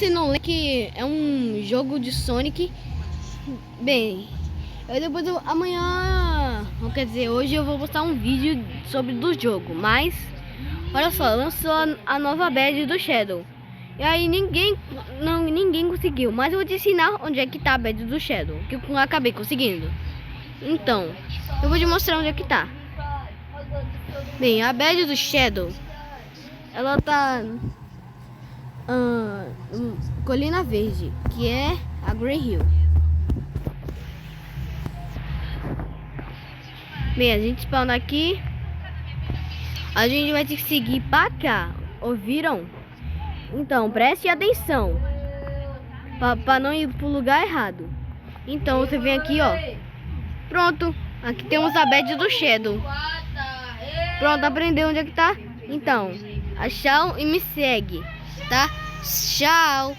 você não lembra que é um jogo de Sonic, bem, amanhã, ou quer dizer, hoje eu vou postar um vídeo sobre do jogo, mas olha só, lançou a nova badge do Shadow. E aí ninguém conseguiu, mas eu vou te ensinar onde é que tá a badge do Shadow, que eu acabei conseguindo. Então, eu vou te mostrar onde é que tá. Bem, a badge do Shadow, ela tá Colina Verde, que é a Grey Hill. Bem, a gente spawna aqui. A gente vai ter que seguir pra cá. Ouviram? Então, preste atenção pra não ir pro lugar errado. Então, você vem aqui, ó. Pronto. Aqui temos a badge do Shadow. Pronto, aprendeu onde é que tá? Então, tchau e me segue, tá? Tchau.